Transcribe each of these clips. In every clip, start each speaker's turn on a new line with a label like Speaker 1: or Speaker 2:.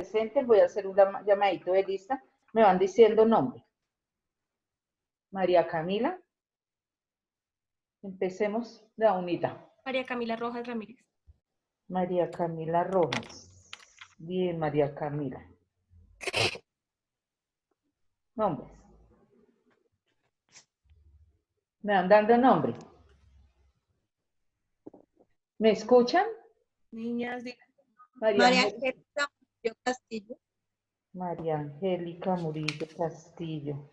Speaker 1: presenten, voy a hacer un llamadito de lista. Me van diciendo nombre. María Camila. Empecemos la unidad.
Speaker 2: María Camila Rojas Ramírez.
Speaker 1: María Camila Rojas. Bien, María Camila. Nombres. Me van dando nombre. ¿Me escuchan?
Speaker 2: Niñas,
Speaker 3: María Angélica Murillo Castillo.
Speaker 1: María Angélica Murillo Castillo.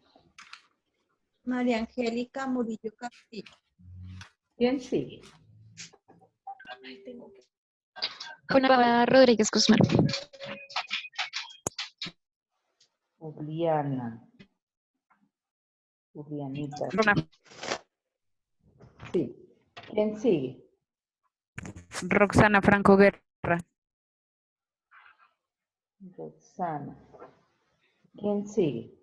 Speaker 3: María Angélica Murillo Castillo.
Speaker 1: ¿Quién sigue?
Speaker 4: Juana Rodríguez Guzmán.
Speaker 1: Juliana. Julianita. Sí. ¿Quién sigue?
Speaker 5: Roxana Franco Guerra.
Speaker 1: Roxana. ¿Quién sigue?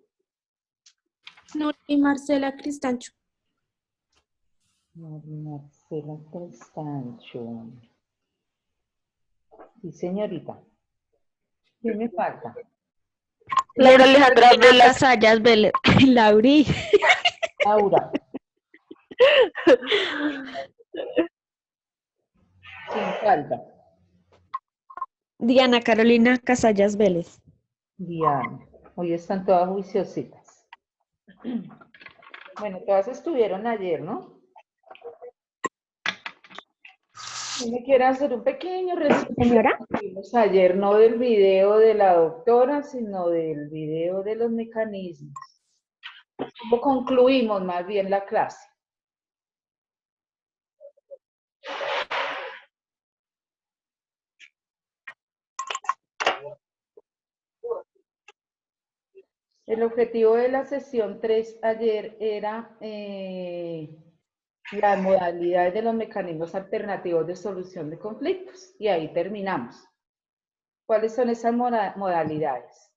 Speaker 2: Nuri Marcela Cristancho.
Speaker 1: Marcela Cristancho. Sí, señorita. ¿Quién me falta?
Speaker 4: Laura Alejandra Vela Sayas Vélez. Lauri.
Speaker 1: Laura. ¿Quién falta?
Speaker 4: Diana Carolina Casallas Vélez.
Speaker 1: Diana. Hoy están todas juiciositas. Bueno, todas estuvieron ayer, ¿no? Yo me quiero hacer un pequeño resumen.
Speaker 4: Señora.
Speaker 1: Vimos ayer no del video de la doctora, sino del video de los mecanismos. ¿Cómo concluimos más bien la clase? El objetivo de la sesión 3 ayer era las modalidades de los mecanismos alternativos de solución de conflictos. Y ahí terminamos. ¿Cuáles son esas modalidades?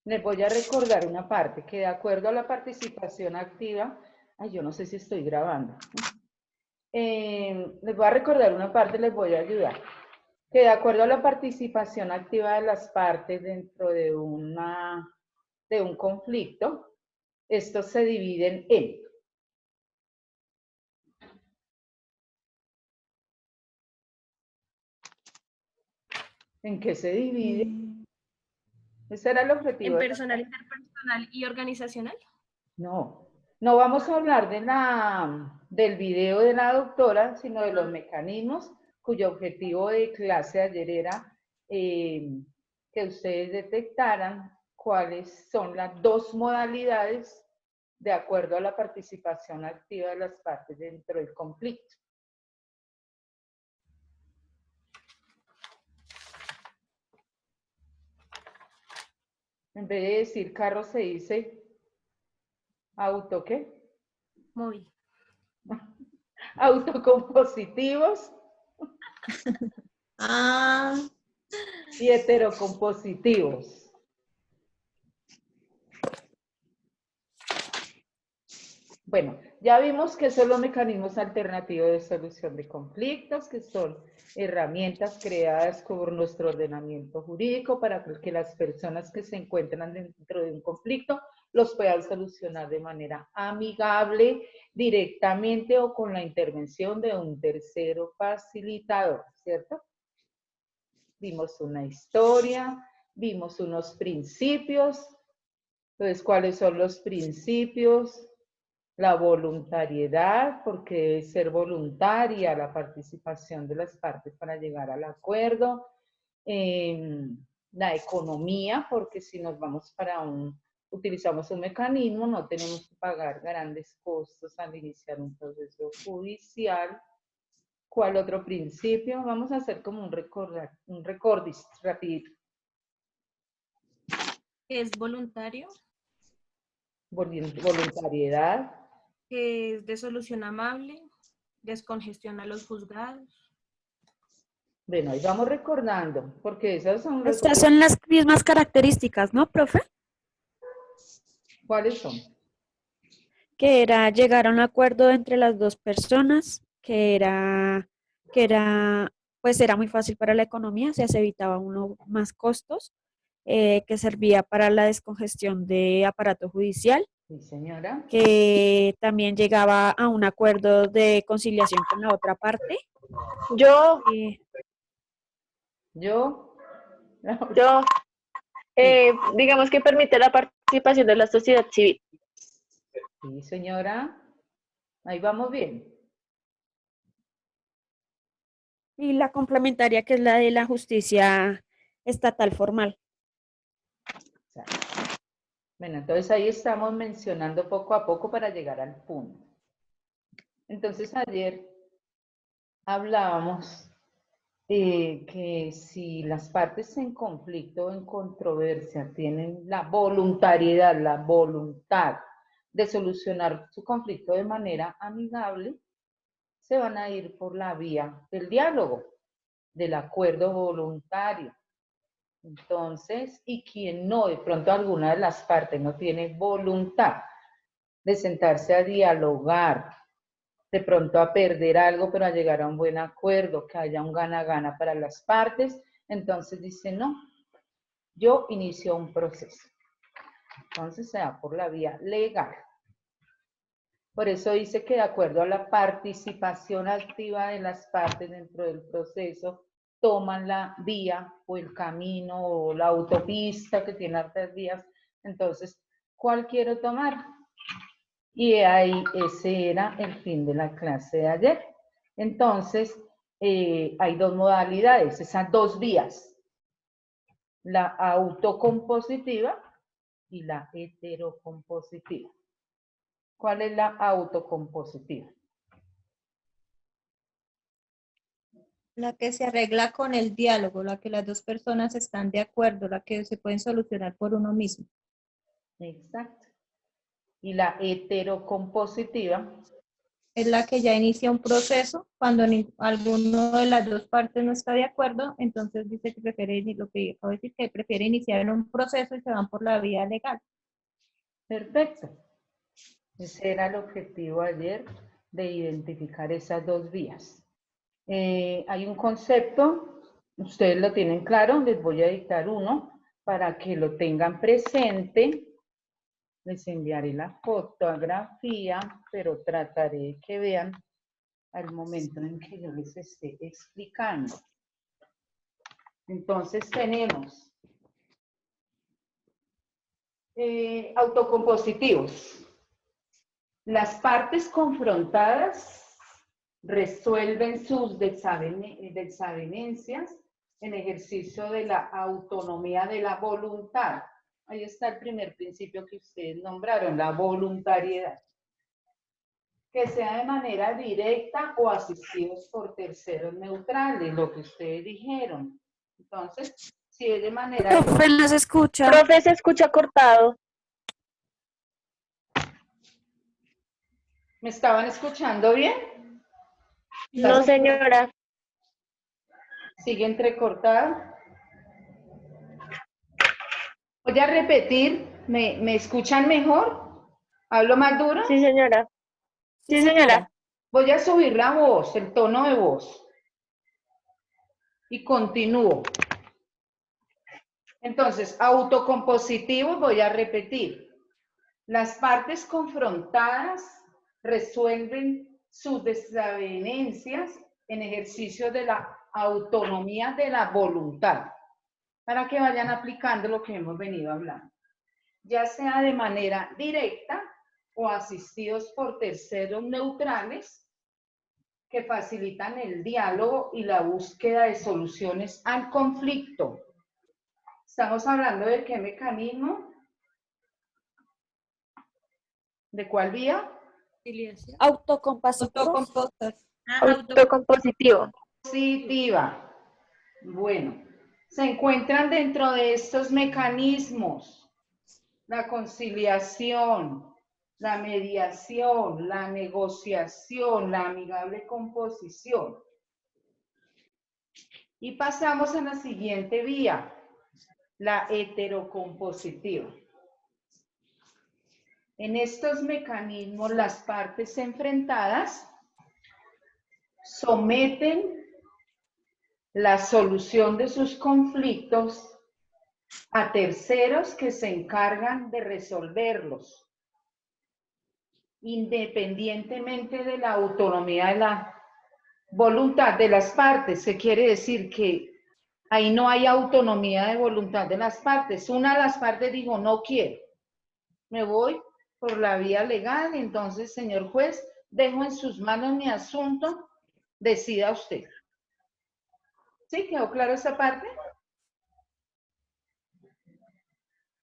Speaker 1: Les voy a recordar una parte, que de acuerdo a la participación activa, yo no sé si estoy grabando. Les voy a recordar una parte, les voy a ayudar. Que de acuerdo a la participación activa de las partes dentro de un conflicto, estos se dividen en ¿en qué se divide? Ese era el objetivo.
Speaker 2: En personal, interpersonal y organizacional.
Speaker 1: No, no vamos a hablar del video de la doctora, sino de los mecanismos cuyo objetivo de clase ayer era que ustedes detectaran cuáles son las dos modalidades de acuerdo a la participación activa de las partes dentro del conflicto. En vez de decir carro se dice auto, ¿qué?
Speaker 2: Móvil.
Speaker 1: Autocompositivos
Speaker 3: Ah,
Speaker 1: y heterocompositivos. Bueno, ya vimos que son los mecanismos alternativos de solución de conflictos, que son herramientas creadas por nuestro ordenamiento jurídico para que las personas que se encuentran dentro de un conflicto los puedan solucionar de manera amigable, directamente o con la intervención de un tercero facilitador, ¿cierto? Vimos una historia, vimos unos principios. Entonces, ¿cuáles son los principios? La voluntariedad, porque debe ser voluntaria la participación de las partes para llegar al acuerdo. La economía, porque si nos vamos utilizamos un mecanismo, no tenemos que pagar grandes costos al iniciar un proceso judicial. ¿Cuál otro principio? Vamos a hacer como un recordis rapidito.
Speaker 2: Es voluntario.
Speaker 1: Voluntariedad.
Speaker 2: Que es de solución amable. Descongestiona los juzgados.
Speaker 1: Bueno, ahí vamos recordando, porque esas son...
Speaker 4: Estas son las mismas características, ¿no, profe?
Speaker 1: ¿Cuáles son?
Speaker 4: que era llegar a un acuerdo entre las dos personas, pues era muy fácil para la economía, o sea, se evitaba uno más costos, que servía para la descongestión de aparato judicial,
Speaker 1: Sí, señora.
Speaker 4: que también llegaba a un acuerdo de conciliación con la otra parte.
Speaker 6: Yo,
Speaker 4: eh,
Speaker 1: Yo.
Speaker 6: yo,
Speaker 1: Sí,
Speaker 6: digamos que permite la participación de la sociedad civil.
Speaker 1: sí, señora. Ahí vamos bien.
Speaker 4: y la complementaria, que es la de la justicia estatal formal.
Speaker 1: Bueno, entonces ahí estamos mencionando poco a poco para llegar al punto. Entonces ayer hablábamos que si las partes en conflicto o en controversia tienen la voluntariedad, la voluntad de solucionar su conflicto de manera amigable, se van a ir por la vía del diálogo, del acuerdo voluntario. Entonces, y quien no, de pronto alguna de las partes no tiene voluntad de sentarse a dialogar, de pronto a perder algo, pero a llegar a un buen acuerdo, que haya un gana-gana para las partes, entonces dice, no, yo inicio un proceso. Entonces se da por la vía legal. Por eso dice que de acuerdo a la participación activa de las partes dentro del proceso, toman la vía o el camino o la autopista que tiene hartas vías. Entonces, ¿cuál quiero tomar? Y ahí ese era el fin de la clase de ayer. Entonces, hay dos modalidades, esas dos vías, la autocompositiva y la heterocompositiva. ¿Cuál es la autocompositiva?
Speaker 3: La que se arregla con el diálogo, la que las dos personas están de acuerdo, la que se pueden solucionar por uno mismo.
Speaker 1: Exacto. Y la heterocompositiva
Speaker 3: Es la que ya inicia un proceso. Cuando alguno de las dos partes no está de acuerdo, entonces dice que prefiere, lo que acabo de decir, que prefiere iniciar un proceso y se van por la vía legal.
Speaker 1: perfecto. Ese era el objetivo ayer, de identificar esas dos vías. Hay un concepto, ustedes lo tienen claro, les voy a dictar uno para que lo tengan presente. Les enviaré la fotografía, pero trataré de que vean al momento en que yo les esté explicando. Entonces tenemos autocompositivos. Las partes confrontadas resuelven sus desavenencias en ejercicio de la autonomía de la voluntad. Ahí está el primer principio que ustedes nombraron, la voluntariedad. Que sea de manera directa o asistidos por terceros neutrales, lo que ustedes dijeron. Entonces, si es de manera...
Speaker 4: Profe, no se escucha.
Speaker 6: Profe, se escucha cortado.
Speaker 1: ¿Me estaban escuchando bien?
Speaker 6: No, señora.
Speaker 1: ¿Sigue entrecortada? Voy a repetir, ¿me escuchan mejor? ¿Hablo más duro?
Speaker 6: Sí, señora. Sí, señora.
Speaker 1: Voy a subir la voz, el tono de voz. Y continúo. Entonces, autocompositivos, voy a repetir. Las partes confrontadas resuelven sus desavenencias en ejercicio de la autonomía de la voluntad, para que vayan aplicando lo que hemos venido hablando, ya sea de manera directa o asistidos por terceros neutrales que facilitan el diálogo y la búsqueda de soluciones al conflicto. ¿Estamos hablando de qué mecanismo? ¿De cuál vía?
Speaker 4: Autocompositivos.
Speaker 6: Autocompositivo.
Speaker 1: Positiva. Bueno, se encuentran dentro de estos mecanismos la conciliación, la mediación, la negociación, la amigable composición. Y pasamos a la siguiente vía, la heterocompositiva. En estos mecanismos, las partes enfrentadas someten la solución de sus conflictos a terceros que se encargan de resolverlos, independientemente de la autonomía de la voluntad de las partes. ¿Qué quiere decir? Que ahí no hay autonomía de voluntad de las partes. Una de las partes dijo, no quiero, me voy por la vía legal, entonces, señor juez, dejo en sus manos mi asunto, decida usted. ¿Sí? ¿Quedó claro esa parte?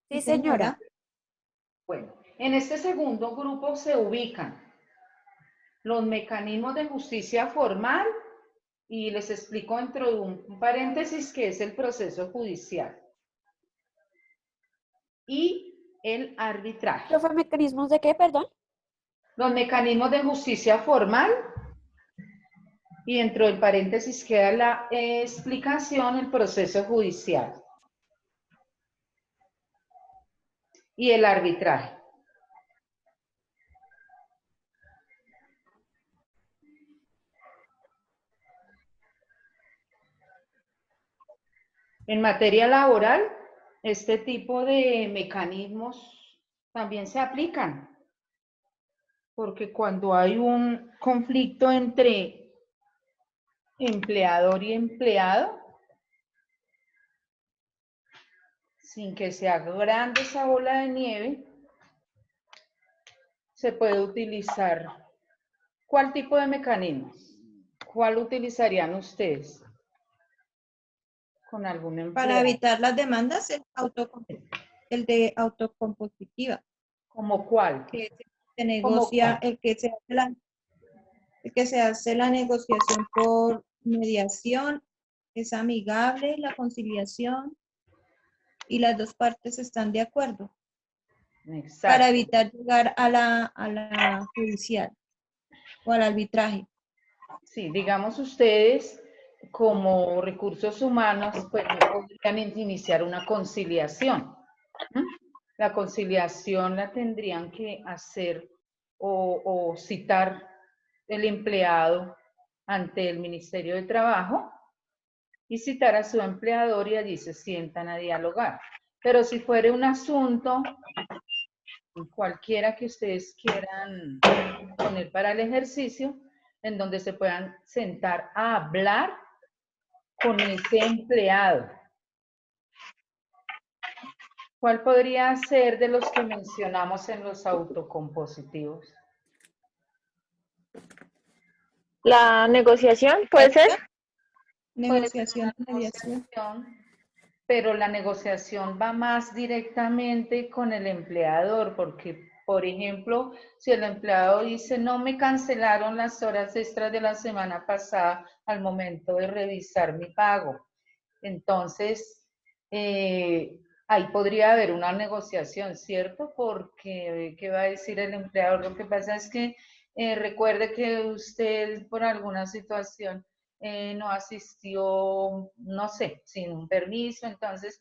Speaker 4: Sí, señora.
Speaker 1: Bueno, en este segundo grupo se ubican los mecanismos de justicia formal y les explico dentro de un paréntesis que es el proceso judicial y el arbitraje.
Speaker 4: ¿Profe, mecanismos de qué, perdón?
Speaker 1: Los mecanismos de justicia formal y dentro del paréntesis queda la explicación, el proceso judicial y el arbitraje. En materia laboral, este tipo de mecanismos también se aplican, porque cuando hay un conflicto entre empleador y empleado, sin que se haga grande esa bola de nieve, se puede utilizar. ¿Cuál tipo de mecanismos? ¿Cuál utilizarían ustedes con algún empleado?
Speaker 3: Para evitar las demandas, el de autocompositiva,
Speaker 1: ¿Cómo cuál?
Speaker 3: que se negocia,
Speaker 1: cuál?
Speaker 3: el que se hace la negociación por mediación, es amigable, la conciliación, y las dos partes están de acuerdo,
Speaker 1: Exacto.
Speaker 3: para evitar llegar a la judicial o al arbitraje.
Speaker 1: Sí, digamos ustedes como recursos humanos, pues no podrían iniciar una conciliación. La conciliación la tendrían que hacer o citar el empleado ante el Ministerio de Trabajo y citar a su empleador y allí se sientan a dialogar. Pero si fuera un asunto cualquiera que ustedes quieran poner para el ejercicio, en donde se puedan sentar a hablar con ese empleado. ¿Cuál podría ser de los que mencionamos en los autocompositivos?
Speaker 6: La negociación, ¿puede ser?
Speaker 3: Negociación, mediación.
Speaker 1: Pero la negociación va más directamente con el empleador, porque, por ejemplo, si el empleado dice, no me cancelaron las horas extras de la semana pasada al momento de revisar mi pago, entonces ahí podría haber una negociación, ¿cierto? Porque, ¿qué va a decir el empleador? Lo que pasa es que recuerde que usted por alguna situación no asistió, no sé, sin un permiso, entonces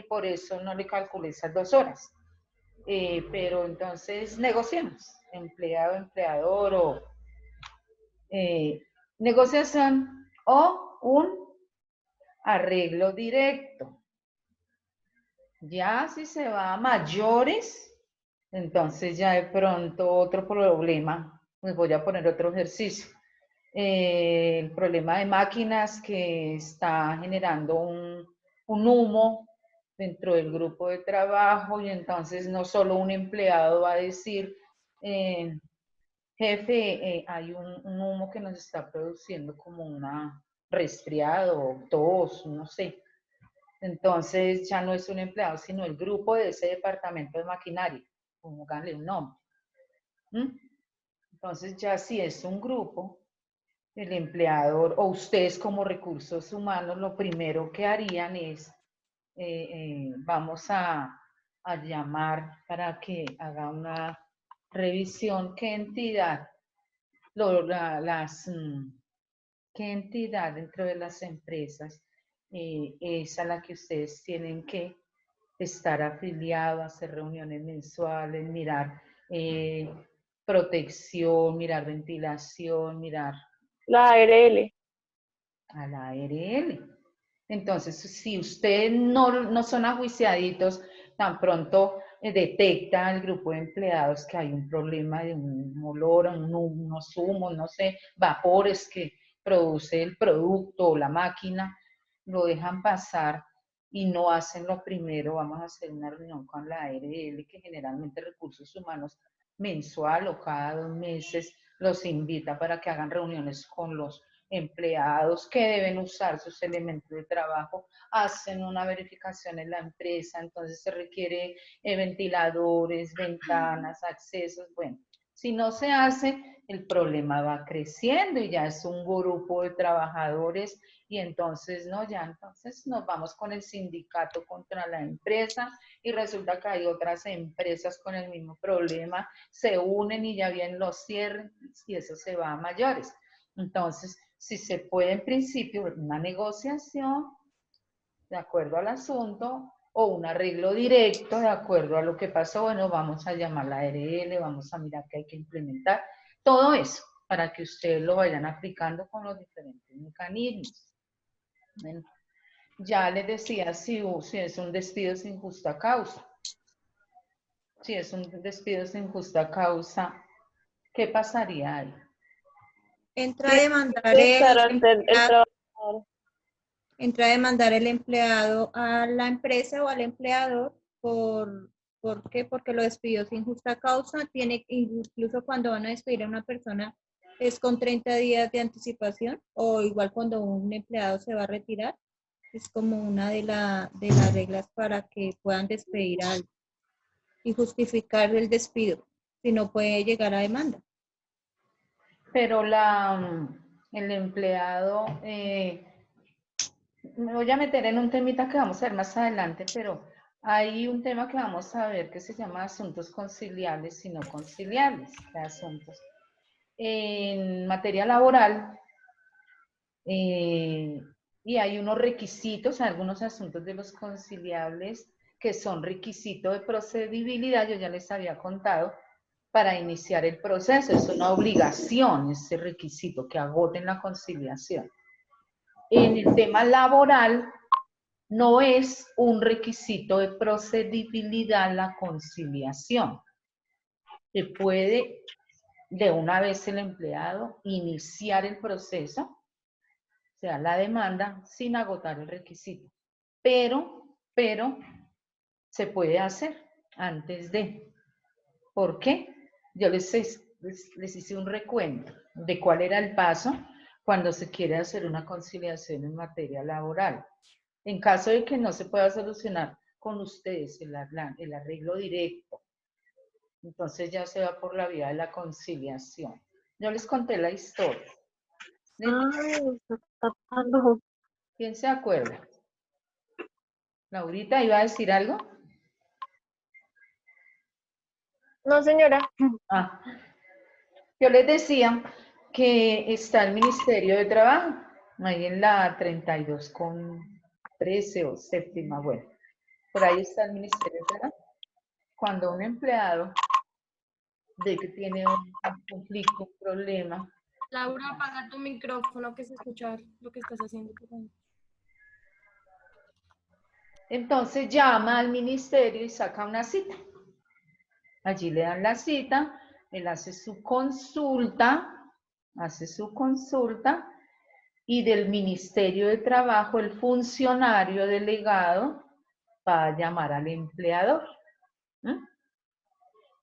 Speaker 1: por eso no le calculé esas 2 horas. Pero entonces negociemos, empleado, empleador o negociación o un arreglo directo. Ya si se va a mayores, entonces ya de pronto otro problema, les voy a poner otro ejercicio. El problema de máquinas que está generando un humo dentro del grupo de trabajo y entonces no solo un empleado va a decir, jefe, hay un humo que nos está produciendo como una resfriado, tos, no sé. Entonces ya no es un empleado, sino el grupo de ese departamento de maquinaria, pónganle un nombre. Entonces ya si es un grupo, el empleador o ustedes como recursos humanos, lo primero que harían es, vamos a llamar para que haga una revisión, qué entidad, qué entidad dentro de las empresas es a la que ustedes tienen que estar afiliados, hacer reuniones mensuales, mirar protección, mirar ventilación, mirar
Speaker 6: La ARL.
Speaker 1: a la ARL. Entonces, si ustedes no son ajuiciaditos, tan pronto detecta el grupo de empleados que hay un problema de un olor, unos humos, no sé, vapores que produce el producto o la máquina, lo dejan pasar y no hacen lo primero. Vamos a hacer una reunión con la ARL, que generalmente Recursos Humanos mensual o cada 2 meses los invita para que hagan reuniones con los empleados que deben usar sus elementos de trabajo, hacen una verificación en la empresa, entonces se requiere ventiladores, ventanas, accesos. Bueno, si no se hace, el problema va creciendo y ya es un grupo de trabajadores y entonces entonces nos vamos con el sindicato contra la empresa y resulta que hay otras empresas con el mismo problema, se unen y ya bien los cierren y eso se va a mayores. Entonces, si se puede en principio una negociación de acuerdo al asunto o un arreglo directo de acuerdo a lo que pasó, bueno, vamos a llamar la ARL, vamos a mirar qué hay que implementar, todo eso para que ustedes lo vayan aplicando con los diferentes mecanismos. Bueno, ya les decía si es un despido sin justa causa. Si es un despido sin justa causa, ¿qué pasaría ahí?
Speaker 3: Entra a demandar entra a demandar el empleado a la empresa o al empleador ¿por qué? Porque lo despidió sin justa causa. Incluso cuando van a despedir a una persona es con 30 días de anticipación, o igual cuando un empleado se va a retirar, es como una de las reglas para que puedan despedir a alguien y justificar el despido, si no puede llegar a demanda.
Speaker 1: Pero el empleado, me voy a meter en un temita que vamos a ver más adelante, pero hay un tema que vamos a ver que se llama asuntos conciliables y no conciliables, de asuntos. En materia laboral, y hay unos requisitos, algunos asuntos de los conciliables que son requisito de procedibilidad, yo ya les había contado, para iniciar el proceso, es una obligación ese requisito, que agoten la conciliación. En el tema laboral, no es un requisito de procedibilidad la conciliación. Se puede de una vez el empleado iniciar el proceso, o sea, la demanda, sin agotar el requisito. Pero se puede hacer antes de. ¿Por qué? Yo les hice un recuento de cuál era el paso cuando se quiere hacer una conciliación en materia laboral. En caso de que no se pueda solucionar con ustedes el arreglo directo, entonces ya se va por la vía de la conciliación. Yo les conté la historia. ¿Quién se acuerda? ¿Laurita iba a decir algo?
Speaker 6: No, señora.
Speaker 1: Ah, yo les decía que está el Ministerio de Trabajo, ahí en la 32 con 13 o séptima, bueno, por ahí está el Ministerio de Trabajo. Cuando un empleado ve que tiene un conflicto, un problema.
Speaker 2: Laura, apaga tu micrófono, que se escucha lo que estás haciendo.
Speaker 1: Entonces llama al ministerio y saca una cita. Allí le dan la cita, él hace su consulta y del Ministerio de Trabajo el funcionario delegado va a llamar al empleador.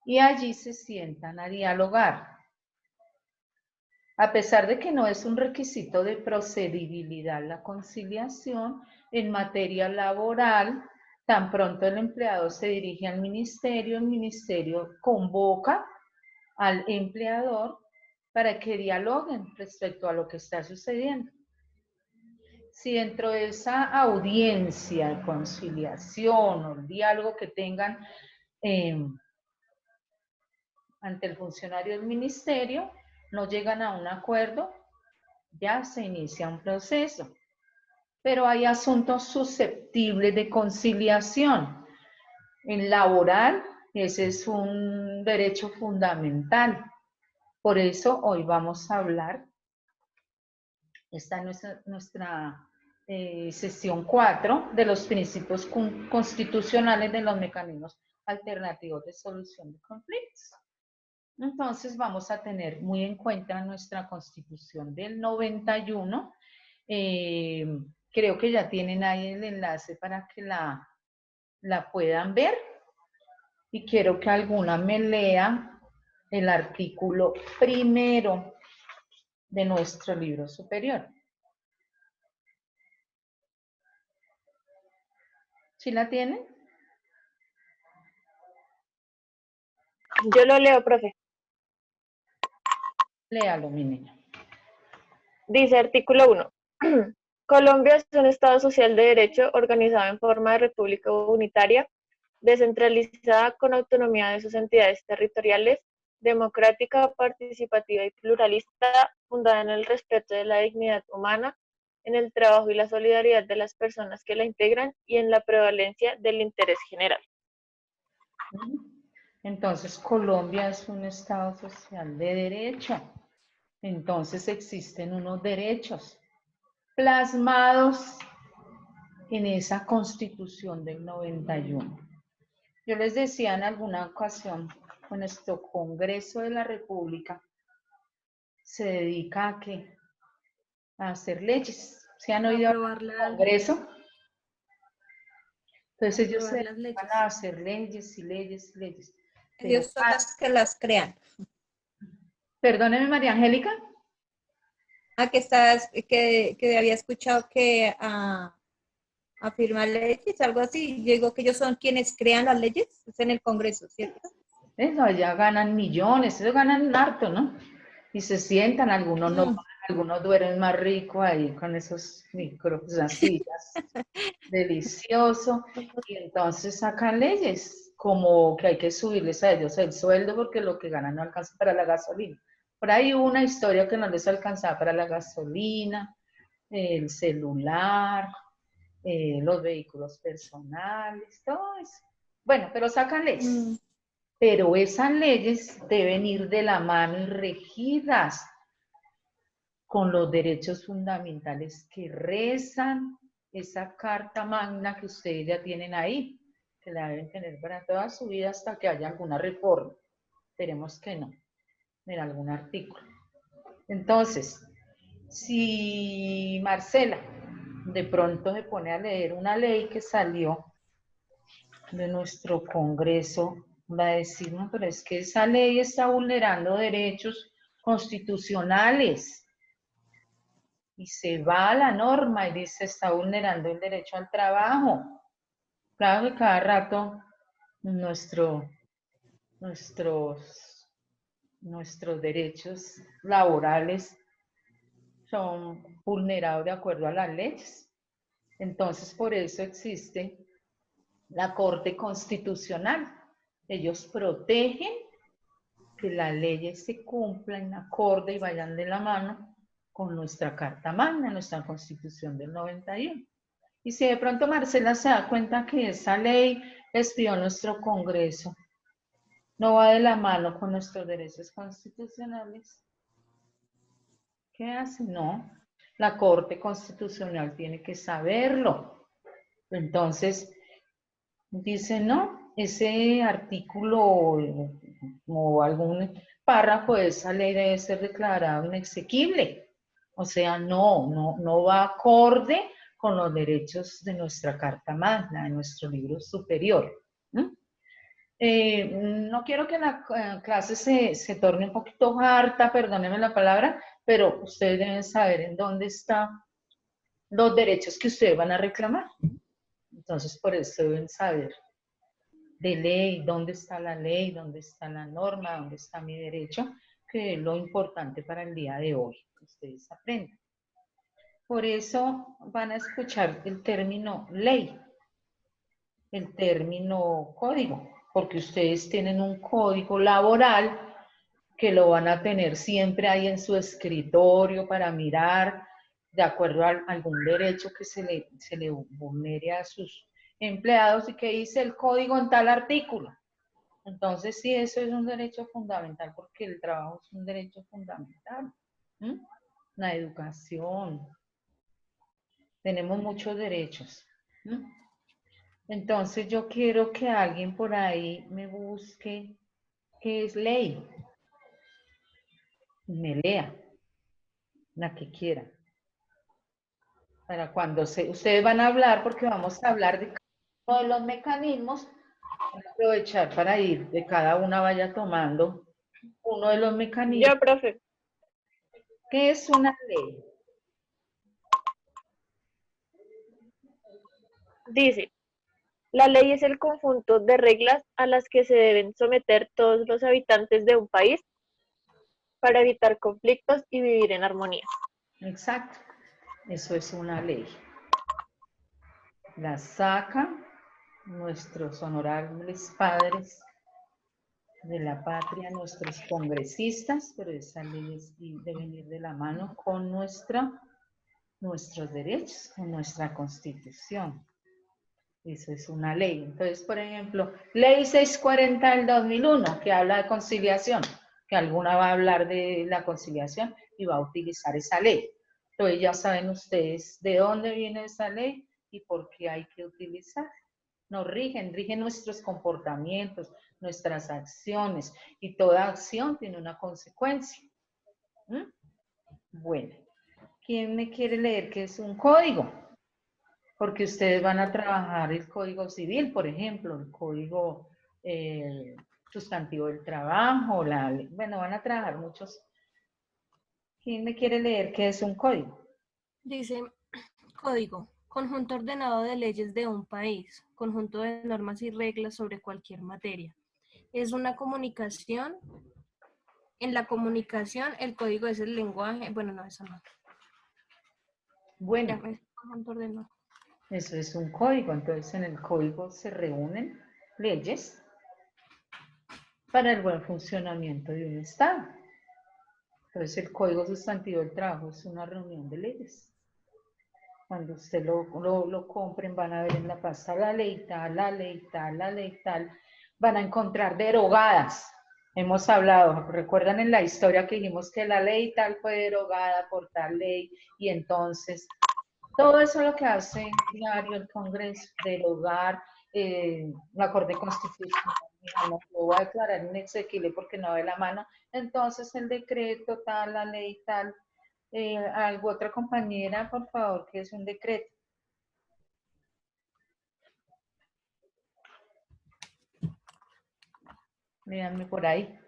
Speaker 1: Y allí se sientan a dialogar. A pesar de que no es un requisito de procedibilidad la conciliación, en materia laboral, tan pronto el empleado se dirige al ministerio, el ministerio convoca al empleador para que dialoguen respecto a lo que está sucediendo. Si dentro de esa audiencia de conciliación o el diálogo que tengan ante el funcionario del ministerio, no llegan a un acuerdo, ya se inicia un proceso. Pero hay asuntos susceptibles de conciliación. En laboral, Ese es un derecho fundamental. Por eso hoy vamos a hablar, esta es nuestra sesión 4 de los principios constitucionales de los mecanismos alternativos de solución de conflictos. Entonces vamos a tener muy en cuenta nuestra Constitución del 91. Creo que ya tienen ahí el enlace para que la puedan ver. Y quiero que alguna me lea el artículo primero de nuestro libro superior. ¿Sí la tienen?
Speaker 6: Yo lo leo, profe.
Speaker 1: Léalo, mi niña.
Speaker 6: Dice artículo 1. Colombia es un Estado social de derecho organizado en forma de república unitaria, descentralizada con autonomía de sus entidades territoriales, democrática, participativa y pluralista, fundada en el respeto de la dignidad humana, en el trabajo y la solidaridad de las personas que la integran y en la prevalencia del interés general.
Speaker 1: Entonces, Colombia es un Estado social de derecho. Entonces, existen unos derechos plasmados en esa Constitución del 91. Yo les decía en alguna ocasión, con nuestro Congreso de la República se dedica a ¿qué? A hacer leyes. ¿Se han oído hablar del Congreso? Entonces ellos se dedican a hacer leyes y leyes y leyes.
Speaker 3: Ellos son los que las crean.
Speaker 1: Perdóneme, María Angélica.
Speaker 3: Que había escuchado que a firmar leyes, algo así. Yo digo que ellos son quienes crean las leyes, es en el Congreso, ¿cierto?
Speaker 1: Eso, allá ganan millones, ellos ganan harto, ¿no? Y se sientan, algunos no, algunos duermen más rico ahí con esos micros, esas sillas, delicioso, y entonces sacan leyes, como que hay que subirles a ellos el sueldo porque lo que ganan no alcanza para la gasolina. Por ahí hubo una historia que no les alcanzaba para la gasolina, el celular, los vehículos personales, todo eso. Bueno, pero sacan leyes. Pero esas leyes deben ir de la mano y regidas con los derechos fundamentales que rezan esa Carta Magna que ustedes ya tienen ahí, que la deben tener para toda su vida hasta que haya alguna reforma. Esperemos que no, en algún artículo. Entonces, si Marcela de pronto se pone a leer una ley que salió de nuestro Congreso, va a decir, no, pero es que esa ley está vulnerando derechos constitucionales. Y se va a la norma y dice, está vulnerando el derecho al trabajo. Claro que cada rato nuestros derechos laborales son vulnerados de acuerdo a las leyes. Entonces, por eso existe la Corte Constitucional. Ellos protegen que las leyes se cumplan acorde y vayan de la mano con nuestra Carta Magna, nuestra Constitución del 91. Y si de pronto Marcela se da cuenta que esa ley expidió nuestro Congreso, no va de la mano con nuestros derechos constitucionales, ¿qué hace? No, la Corte Constitucional tiene que saberlo. Entonces, dice, no, ese artículo o algún párrafo de esa ley debe ser declarado inexequible. O sea, no va acorde con los derechos de nuestra Carta Magna, de nuestro libro superior. No quiero que la clase se torne un poquito harta, perdónenme la palabra, pero ustedes deben saber en dónde están los derechos que ustedes van a reclamar. Entonces, por eso deben saber de ley, dónde está la ley, dónde está la norma, dónde está mi derecho, que es lo importante para el día de hoy, que ustedes aprendan. Por eso van a escuchar el término ley, el término código, porque ustedes tienen un código laboral que lo van a tener siempre ahí en su escritorio para mirar, de acuerdo a algún derecho que se le vulnere a sus empleados y que dice el código en tal artículo. Entonces, sí, eso es un derecho fundamental, porque el trabajo es un derecho fundamental. ¿Mm? La educación. Tenemos muchos derechos. ¿Mm? Entonces, yo quiero que alguien por ahí me busque qué es ley. Me lea, la que quiera. Para cuando ustedes van a hablar, porque vamos a hablar de cada uno de los mecanismos, voy a aprovechar para ir, de cada una vaya tomando uno de los mecanismos.
Speaker 6: Yo, profe.
Speaker 1: ¿Qué es una ley?
Speaker 6: Dice, la ley es el conjunto de reglas a las que se deben someter todos los habitantes de un país para evitar conflictos y vivir en armonía.
Speaker 1: Exacto. Eso es una ley. La sacan nuestros honorables padres de la patria, nuestros congresistas, pero esa ley debe venir de la mano con nuestros derechos, con nuestra constitución. Eso es una ley. Entonces, por ejemplo, ley 640 del 2001, que habla de conciliación, que alguna va a hablar de la conciliación y va a utilizar esa ley. Entonces, ya saben ustedes de dónde viene esa ley y por qué hay que utilizar. Nos rigen nuestros comportamientos, nuestras acciones, y toda acción tiene una consecuencia. ¿Mm? Bueno, ¿quién me quiere leer qué es un código? Porque ustedes van a trabajar el Código Civil, por ejemplo, el Código Sustantivo del Trabajo, bueno, van a trabajar muchos. ¿Quién me quiere leer qué es un código?
Speaker 2: Dice, código, conjunto ordenado de leyes de un país, conjunto de normas y reglas sobre cualquier materia. Es una comunicación. En la comunicación, el código es el lenguaje. Bueno, no, eso no.
Speaker 1: Bueno,
Speaker 2: Ya, es conjunto ordenado.
Speaker 1: eso es un código. Entonces, en el código se reúnen leyes para el buen funcionamiento de un Estado. Entonces, el Código Sustantivo del Trabajo es una reunión de leyes. Cuando usted lo compren, van a ver en la pasta la ley tal, la ley tal, la ley tal. Van a encontrar derogadas. Hemos hablado, recuerdan en la historia que dijimos que la ley tal fue derogada por tal ley, y entonces todo eso es lo que hace diario el Congreso, derogar la Corte Constitucional. No lo voy a declarar inexequible porque no de la mano. Entonces el decreto tal, la ley tal. ¿Algo otra compañera, por favor, que es un decreto? Mírenme por ahí.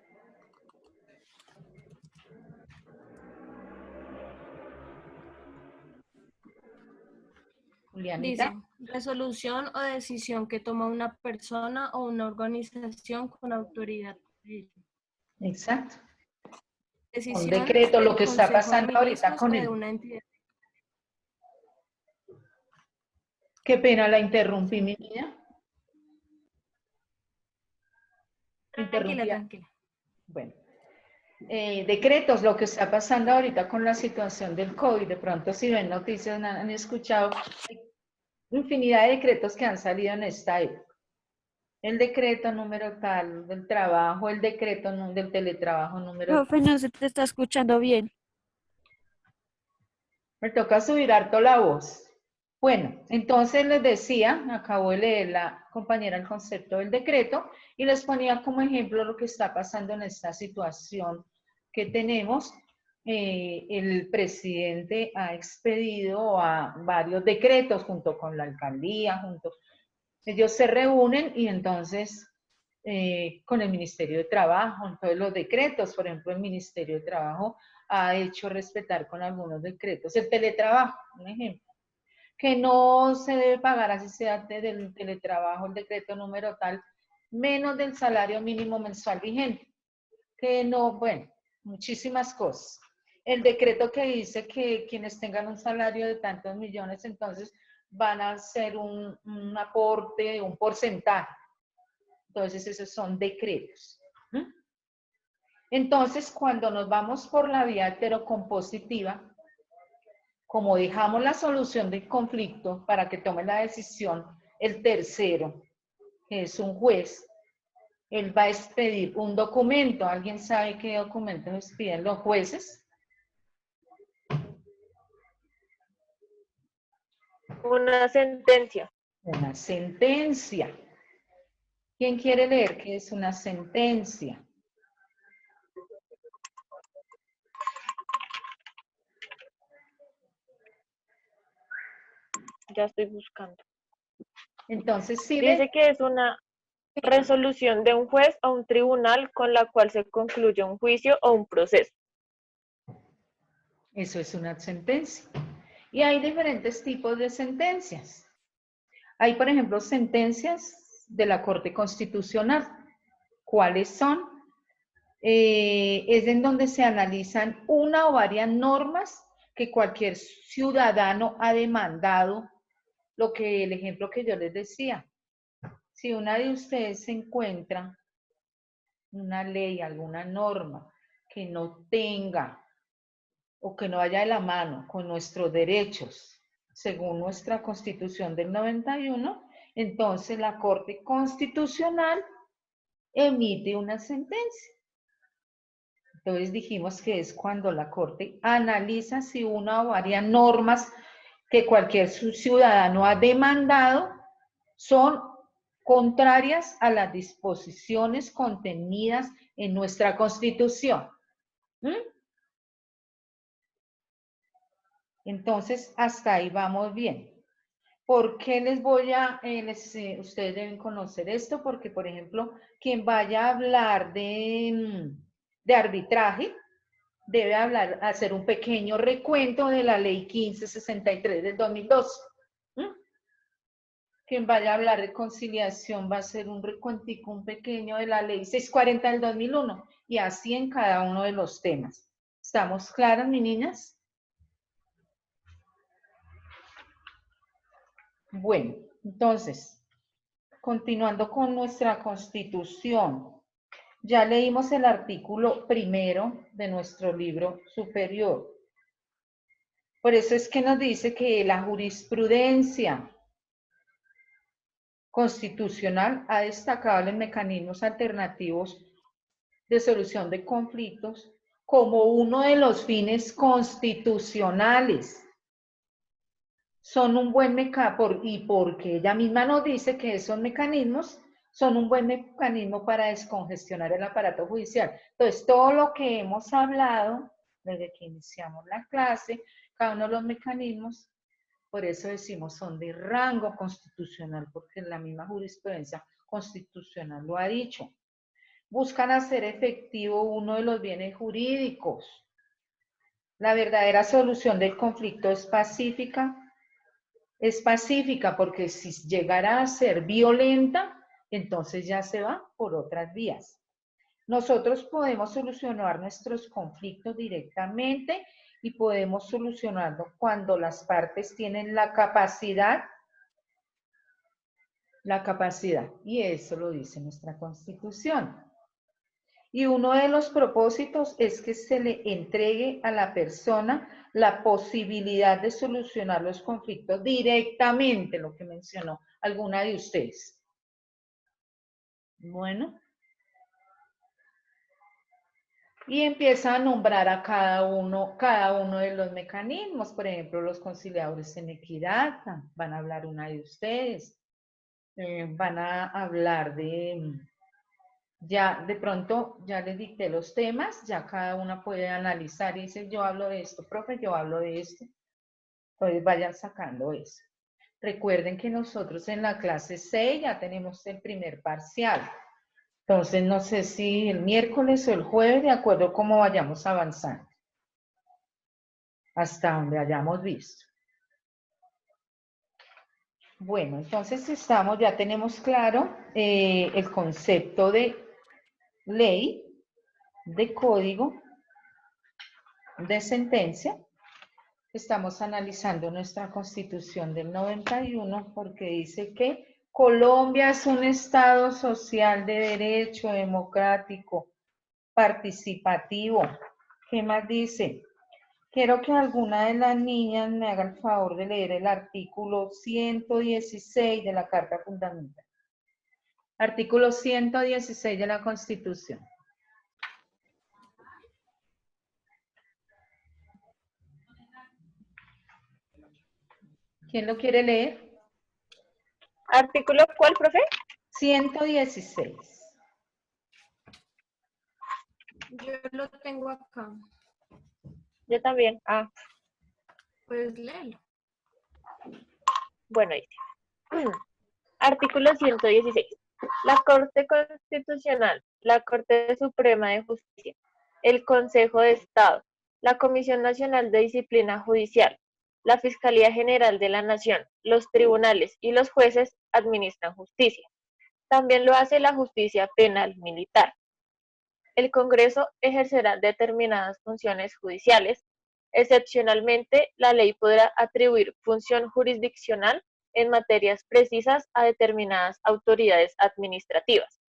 Speaker 1: Julianita.
Speaker 2: Dice, resolución o decisión que toma una persona o una organización con autoridad.
Speaker 1: Exacto.
Speaker 2: Decisión
Speaker 1: Un decreto, lo
Speaker 2: del
Speaker 1: que está
Speaker 2: Consejo de
Speaker 1: pasando ahorita
Speaker 2: Ministros
Speaker 1: con
Speaker 2: o de
Speaker 1: él.
Speaker 2: una entidad.
Speaker 1: Qué pena, la interrumpí, mi niña.
Speaker 2: Tranquila,
Speaker 1: Interrumpía.
Speaker 2: tranquila.
Speaker 1: Bueno. Decretos, lo que está pasando ahorita con la situación del COVID. De pronto, si ven noticias, han escuchado infinidad de decretos que han salido en esta época. El decreto número tal del trabajo, el decreto del teletrabajo número tal.
Speaker 4: Profe, no se te está escuchando bien.
Speaker 1: Me toca subir harto la voz. Bueno, entonces les decía, acabo de leer la compañera el concepto del decreto y les ponía como ejemplo lo que está pasando en esta situación que tenemos. El presidente ha expedido a varios decretos junto con la alcaldía, ellos se reúnen y entonces con el Ministerio de Trabajo, entonces los decretos, por ejemplo, el Ministerio de Trabajo ha hecho respetar con algunos decretos el teletrabajo, un ejemplo, que no se debe pagar, así sea del teletrabajo, el decreto número tal, menos del salario mínimo mensual vigente, que no, bueno, muchísimas cosas. El decreto que dice que quienes tengan un salario de tantos millones, entonces van a hacer un aporte, un porcentaje. Entonces, esos son decretos. Entonces, cuando nos vamos por la vía heterocompositiva, como dejamos la solución del conflicto para que tome la decisión el tercero, que es un juez, Él va a expedir un documento. ¿Alguien sabe qué documentos expiden los jueces?
Speaker 6: Una sentencia.
Speaker 1: Una sentencia. ¿Quién quiere leer qué es una sentencia?
Speaker 6: Ya estoy buscando.
Speaker 1: Entonces, sí
Speaker 6: Dice que es una resolución de un juez o un tribunal con la cual se concluye un juicio o un proceso.
Speaker 1: eso es una sentencia. Y hay diferentes tipos de sentencias. Hay, por ejemplo, sentencias de la Corte Constitucional. ¿Cuáles son? Es en donde se analizan una o varias normas que cualquier ciudadano ha demandado, lo que el ejemplo que yo les decía. Si una de ustedes se encuentra una ley, alguna norma que no tenga o que no vaya de la mano con nuestros derechos, según nuestra Constitución del 91, entonces la Corte Constitucional emite una sentencia. Entonces dijimos que es cuando la Corte analiza si una o varias normas que cualquier ciudadano ha demandado son contrarias a las disposiciones contenidas en nuestra Constitución. ¿Mm? Entonces, hasta ahí vamos bien. ¿Por qué les voy a, ustedes deben conocer esto? Porque, por ejemplo, quien vaya a hablar de arbitraje, debe hacer un pequeño recuento de la ley 1563 del 2002. ¿Mm? Quien vaya a hablar de conciliación va a hacer un recuentico, un pequeño de la ley 640 del 2001, y así en cada uno de los temas. ¿Estamos claras, mis niñas? Bueno, entonces, continuando con nuestra Constitución, ya leímos el artículo primero de nuestro libro superior. Por eso es que nos dice que la jurisprudencia constitucional ha destacado los mecanismos alternativos de solución de conflictos como uno de los fines constitucionales. Son un buen mecanismo, y porque ella misma nos dice que esos mecanismos son un buen mecanismo para descongestionar el aparato judicial. Entonces, todo lo que hemos hablado desde que iniciamos la clase, cada uno de los mecanismos, por eso decimos son de rango constitucional, porque la misma jurisprudencia constitucional lo ha dicho. Buscan hacer efectivo uno de los bienes jurídicos. La verdadera solución del conflicto es pacífica. Es pacífica porque si llegara a ser violenta, entonces ya se va por otras vías. Nosotros podemos solucionar nuestros conflictos directamente y podemos solucionarlo cuando las partes tienen la capacidad, y eso lo dice nuestra Constitución. Y uno de los propósitos es que se le entregue a la persona la posibilidad de solucionar los conflictos directamente, lo que mencionó alguna de ustedes. Bueno. Y empieza a nombrar a cada uno de los mecanismos. Por ejemplo, los conciliadores en equidad, van a hablar una de ustedes. Van a hablar de... Ya de pronto, ya les dicté los temas, ya cada una puede analizar y dice, yo hablo de esto, profe, yo hablo de esto. Entonces vayan sacando eso. Recuerden que nosotros en la clase 6 ya tenemos el primer parcial. Entonces no sé si el miércoles o el jueves, de acuerdo a cómo vayamos avanzando. Hasta donde hayamos visto. Bueno, entonces ya tenemos claro el concepto de ley, de código, de sentencia. Estamos analizando nuestra Constitución del 91 porque dice que Colombia es un Estado social de derecho, democrático, participativo. ¿Qué más dice? Quiero que alguna de las niñas me haga el favor de leer el artículo 116 de la Carta Fundamental. Artículo 116 de la Constitución. ¿Quién lo quiere leer?
Speaker 6: ¿Artículo cuál, profe?
Speaker 1: 116.
Speaker 2: Yo lo tengo acá.
Speaker 6: Yo también. Ah,
Speaker 2: Pues léelo.
Speaker 6: bueno, dice. Artículo 116. La Corte Constitucional, la Corte Suprema de Justicia, el Consejo de Estado, la Comisión Nacional de Disciplina Judicial, la Fiscalía General de la Nación, los tribunales y los jueces administran justicia. También lo hace la justicia penal militar. El Congreso ejercerá determinadas funciones judiciales. Excepcionalmente, la ley podrá atribuir función jurisdiccional en materias precisas a determinadas autoridades administrativas.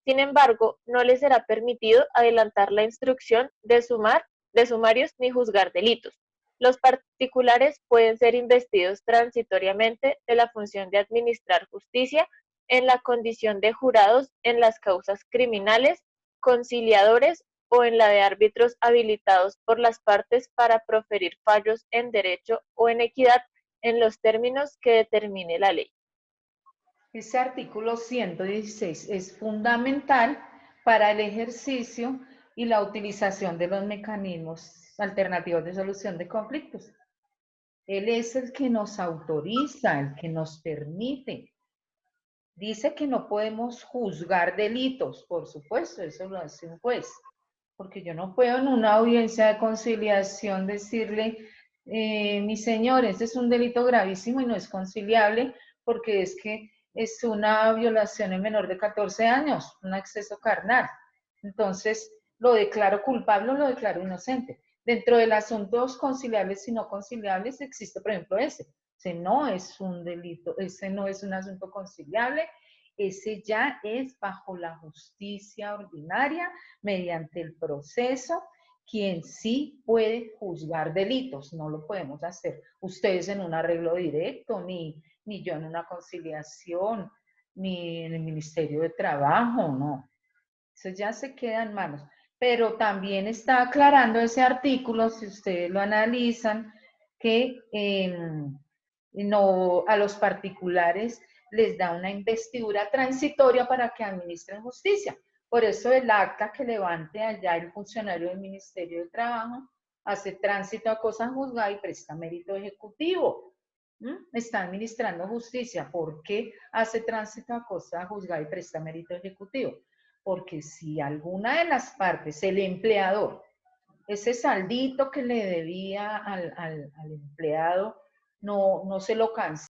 Speaker 6: Sin embargo, no les será permitido adelantar la instrucción de sumarios ni juzgar delitos. Los particulares pueden ser investidos transitoriamente de la función de administrar justicia en la condición de jurados en las causas criminales, conciliadores o en la de árbitros habilitados por las partes para proferir fallos en derecho o en equidad en los términos que determine la ley.
Speaker 1: Ese artículo 116 es fundamental para el ejercicio y la utilización de los mecanismos alternativos de solución de conflictos. Él es el que nos autoriza, el que nos permite. Dice que no podemos juzgar delitos, por supuesto, eso lo hace un juez, porque yo no puedo en una audiencia de conciliación decirle, mi señor, este es un delito gravísimo y no es conciliable porque es que es una violación en menor de 14 años, un acceso carnal. Entonces, lo declaro culpable o lo declaro inocente. Dentro de los asuntos conciliables y no conciliables existe, por ejemplo, ese. Ese no es un delito, ese no es un asunto conciliable, ese ya es bajo la justicia ordinaria, mediante el proceso, quien sí puede juzgar delitos. No lo podemos hacer ustedes en un arreglo directo, ni yo en una conciliación, ni en el Ministerio de Trabajo, no. Eso ya se queda en manos. Pero también está aclarando ese artículo, si ustedes lo analizan, que no, a los particulares les da una investidura transitoria para que administren justicia. Por eso el acta que levante allá el funcionario del Ministerio de Trabajo hace tránsito a cosa juzgada y presta mérito ejecutivo. Está administrando justicia. ¿Por qué hace tránsito a cosa juzgada y presta mérito ejecutivo? Porque si alguna de las partes, el empleador, ese saldito que le debía al empleado, no se lo cancela,